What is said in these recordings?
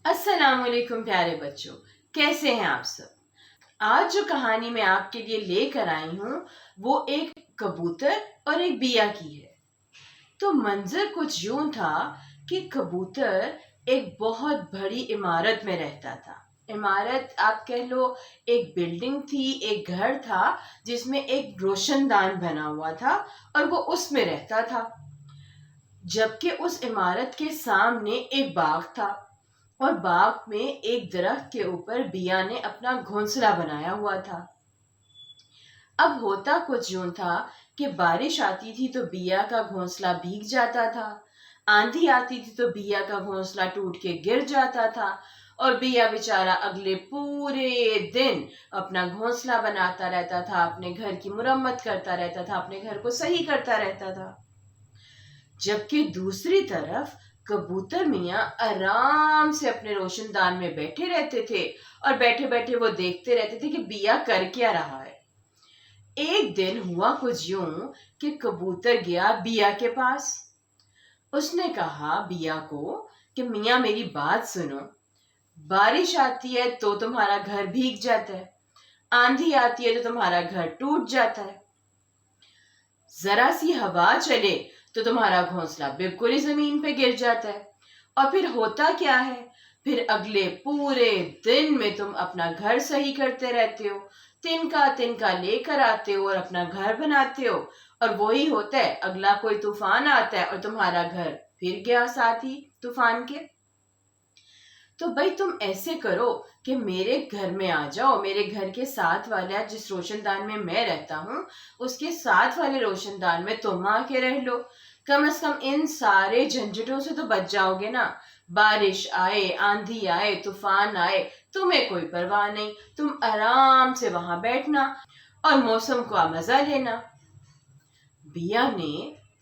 السلام علیکم پیارے بچوں، کیسے ہیں آپ سب؟ آج جو کہانی میں آپ کے لیے لے کر آئی ہوں وہ ایک کبوتر اور ایک بیا کی ہے۔ تو منظر کچھ یوں تھا کہ کبوتر ایک بہت بڑی عمارت میں رہتا تھا۔ عمارت آپ کہہ لو، ایک بلڈنگ تھی، ایک گھر تھا جس میں ایک روشن دان بنا ہوا تھا اور وہ اس میں رہتا تھا، جبکہ اس عمارت کے سامنے ایک باغ تھا اور باغ میں ایک درخت کے اوپر بیا نے اپنا گھونسلہ بنایا ہوا تھا۔ اب ہوتا کچھ یوں تھا کہ بارش آتی تھی تو بیا کا گھونسلہ بھیگ جاتا تھا، آندھی آتی تھی تو بیا کا گھونسلہ ٹوٹ کے گر جاتا تھا اور بیا بیچارہ اگلے پورے دن اپنا گھونسلہ بناتا رہتا تھا، اپنے گھر کی مرمت کرتا رہتا تھا، اپنے گھر کو صحیح کرتا رہتا تھا۔ جبکہ دوسری طرف کبوتر میاں آرام سے اپنے روشن دان میں بیٹھے رہتے تھے اور بیٹھے بیٹھے وہ دیکھتے رہتے تھے کہ بیا کر کیا رہا ہے۔ ایک دن ہوا کچھ یوں کہ کبوتر گیا بیا کے پاس۔ اس نے کہا بیا کو کہ میاں میری بات سنو، بارش آتی ہے تو تمہارا گھر بھیگ جاتا ہے، آندھی آتی ہے تو تمہارا گھر ٹوٹ جاتا ہے، ذرا سی ہوا چلے تو تمہارا گھونسلہ بالکل ہی زمین پہ گر جاتا ہے، اور پھر ہوتا کیا ہے، پھر اگلے پورے دن میں تم اپنا گھر صحیح کرتے رہتے ہو، تنکا لے کر آتے ہو اور اپنا گھر بناتے ہو، اور وہی ہوتا ہے اگلا کوئی طوفان آتا ہے اور تمہارا گھر پھر گیا ساتھ ہی طوفان کے۔ تو بھائی تم ایسے کرو کہ میرے گھر میں آ جاؤ، میرے گھر کے ساتھ والا جس روشن دان میں رہتا ہوں اس کے ساتھ والے روشن دان میں تم آ کے رہ لو، کم از کم ان سارے جھنجھٹوں سے تو بچ جاؤ گے نا۔ بارش آئے، آندھی آئے، طوفان آئے، تمہیں کوئی پرواہ نہیں، تم آرام سے وہاں بیٹھنا اور موسم کا مزہ لینا۔ بیا نے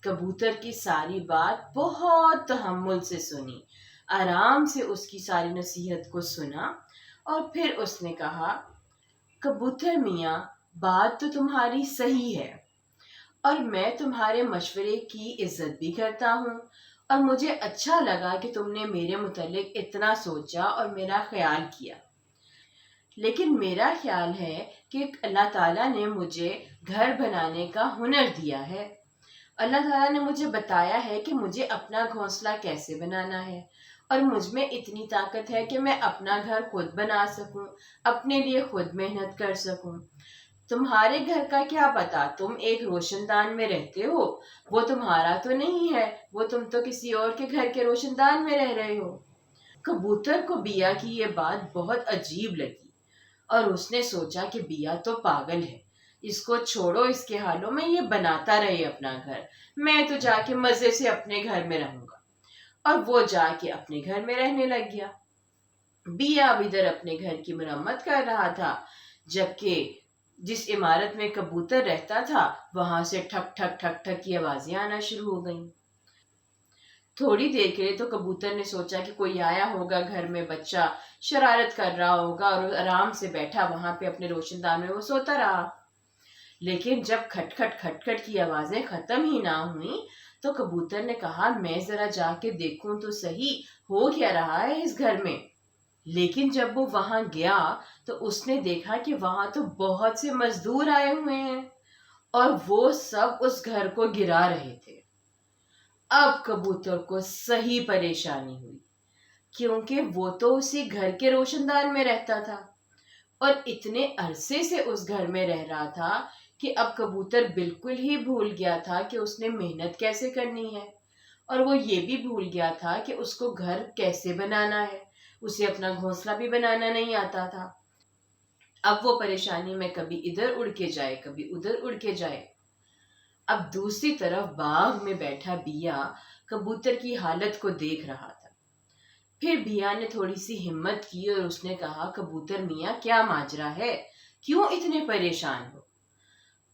کبوتر کی ساری بات بہت تحمل سے سنی، آرام سے اس کی ساری نصیحت کو سنا، اور پھر اس نے کہا کبوتر میاں بات تو تمہاری صحیح ہے اور میں تمہارے مشورے کی عزت بھی کرتا ہوں، اور مجھے اچھا لگا کہ تم نے میرے متعلق اتنا سوچا اور میرا خیال کیا، لیکن میرا خیال ہے کہ اللہ تعالیٰ نے مجھے گھر بنانے کا ہنر دیا ہے۔ اللہ تعالیٰ نے مجھے بتایا ہے کہ مجھے اپنا گھونسلہ کیسے بنانا ہے، اور مجھ میں اتنی طاقت ہے کہ میں اپنا گھر خود بنا سکوں، اپنے لیے خود محنت کر سکوں۔ تمہارے گھر کا کیا پتا، تم ایک روشن دان میں رہتے ہو، وہ تمہارا تو نہیں ہے، وہ تم تو کسی اور کے گھر کے روشن دان میں رہ رہے ہو۔ کبوتر کو بیا کی یہ بات بہت عجیب لگی اور اس نے سوچا کہ بیا تو پاگل ہے، اس کو چھوڑو اس کے حالوں میں، یہ بناتا رہے اپنا گھر، میں تو جا کے مزے سے اپنے گھر میں رہوں گا۔ اور وہ جا کے اپنے گھر میں رہنے لگ گیا۔ بیا اب ادھر اپنے گھر کی مرمت کر رہا تھا، جبکہ جس عمارت میں کبوتر رہتا تھا وہاں سے ٹھک ٹھک ٹھک ٹھک کی آوازیں آنا شروع ہو گئیں۔ تھوڑی دیر کے لیے تو کبوتر نے سوچا کہ کوئی آیا ہوگا، گھر میں بچہ شرارت کر رہا ہوگا، اور آرام سے بیٹھا وہاں پہ اپنے روشن دان میں وہ سوتا رہا۔ لیکن جب کھٹ کھٹ کھٹ کھٹ کی آوازیں ختم ہی نہ ہوئیں تو کبوتر نے کہا میں ذرا جا کے دیکھوں تو صحیح ہو کیا رہا ہے اس گھر میں۔ لیکن جب وہ وہاں گیا تو اس نے دیکھا کہ وہاں تو بہت سے مزدور آئے ہوئے ہیں اور وہ سب اس گھر کو گرا رہے تھے۔ اب کبوتر کو صحیح پریشانی ہوئی، کیونکہ وہ تو اسی گھر کے روشن دان میں رہتا تھا اور اتنے عرصے سے اس گھر میں رہ رہا تھا کہ اب کبوتر بالکل ہی بھول گیا تھا کہ اس نے محنت کیسے کرنی ہے، اور وہ یہ بھی بھول گیا تھا کہ اس کو گھر کیسے بنانا ہے، اسے اپنا گھونسلہ بھی بنانا نہیں آتا تھا۔ اب وہ پریشانی میں کبھی ادھر اڑ کے جائے، کبھی ادھر اڑ کے جائے۔ اب دوسری طرف باغ میں بیٹھا بیا کبوتر کی حالت کو دیکھ رہا تھا۔ پھر بیا نے تھوڑی سی ہمت کی اور اس نے کہا کبوتر میاں کیا ماجرا ہے، کیوں اتنے پریشان ہو؟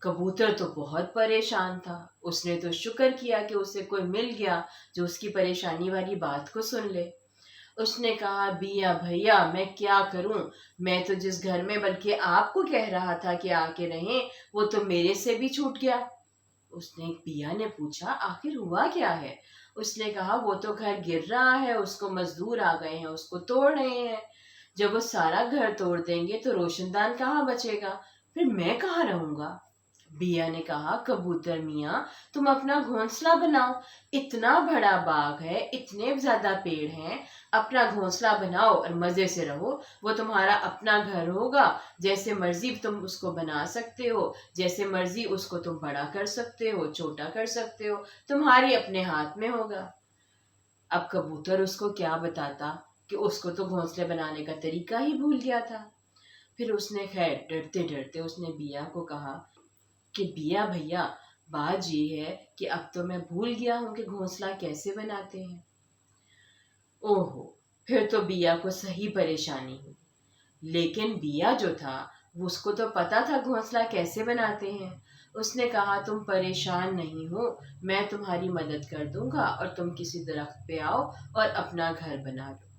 کبوتر تو بہت پریشان تھا، اس نے تو شکر کیا کہ اسے کوئی مل گیا جو اس کی پریشانی والی بات کو سن لے۔ اس نے کہا بیا بھیا میں کیا کروں، میں تو جس گھر میں بلکہ آپ کو کہہ رہا تھا کہ آ کے رہیں وہ تو میرے سے بھی چھوٹ گیا۔ اس نے بیا نے پوچھا آخر ہوا کیا ہے، اس نے کہا وہ تو گھر گر رہا ہے، اس کو مزدور آ گئے ہیں، اس کو توڑ رہے ہیں، جب وہ سارا گھر توڑ دیں گے تو روشن دان کہاں بچے گا، پھر میں کہاں رہوں گا۔ بیا نے کہا کبوتر میاں تم اپنا گھونسلہ بناؤ، اتنا بڑا باغ ہے، اتنے زیادہ پیڑ ہیں، اپنا گھونسلہ بناؤ اور مزے سے رہو، وہ تمہارا اپنا گھر ہوگا، جیسے مرضی تم اس کو بنا سکتے ہو، جیسے مرضی اس کو تم بڑا کر سکتے ہو، چھوٹا کر سکتے ہو، تمہاری اپنے ہاتھ میں ہوگا۔ اب کبوتر اس کو کیا بتاتا کہ اس کو تو گھونسلے بنانے کا طریقہ ہی بھول گیا تھا۔ پھر اس نے خیر ڈرتے ڈرتے اس نے بیا کو کہا کہ بیا بھیا بات یہ ہے کہ اب تو میں بھول گیا ہوں کہ گھونسلہ کیسے بناتے ہیں۔ اوہو، پھر تو بیا کو صحیح پریشانی ہوئی، لیکن بیا جو تھا اس کو تو پتا تھا گھونسلہ کیسے بناتے ہیں۔ اس نے کہا تم پریشان نہیں ہو، میں تمہاری مدد کر دوں گا اور تم کسی درخت پہ آؤ اور اپنا گھر بنا لو۔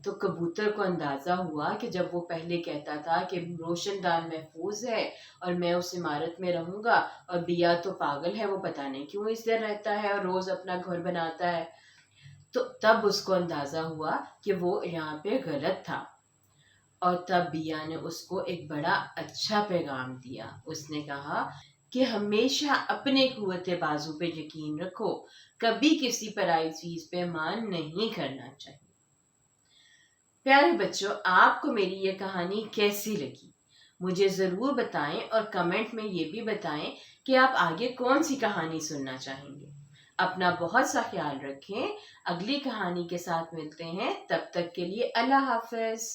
تو کبوتر کو اندازہ ہوا کہ جب وہ پہلے کہتا تھا کہ روشن دان محفوظ ہے اور میں اس عمارت میں رہوں گا، اور بیا تو پاگل ہے، وہ پتہ نہیں کیوں اس در رہتا ہے اور روز اپنا گھر بناتا ہے، تو تب اس کو اندازہ ہوا کہ وہ یہاں پہ غلط تھا، اور تب بیا نے اس کو ایک بڑا اچھا پیغام دیا۔ اس نے کہا کہ ہمیشہ اپنے قوت بازو پہ یقین رکھو، کبھی کسی پرائی چیز پہ مان نہیں کرنا چاہیے۔ پیارے بچوں، آپ کو میری یہ کہانی کیسی لگی مجھے ضرور بتائیں، اور کمنٹ میں یہ بھی بتائیں کہ آپ آگے کون سی کہانی سننا چاہیں گے۔ اپنا بہت سا خیال رکھیں، اگلی کہانی کے ساتھ ملتے ہیں، تب تک کے لیے اللہ حافظ۔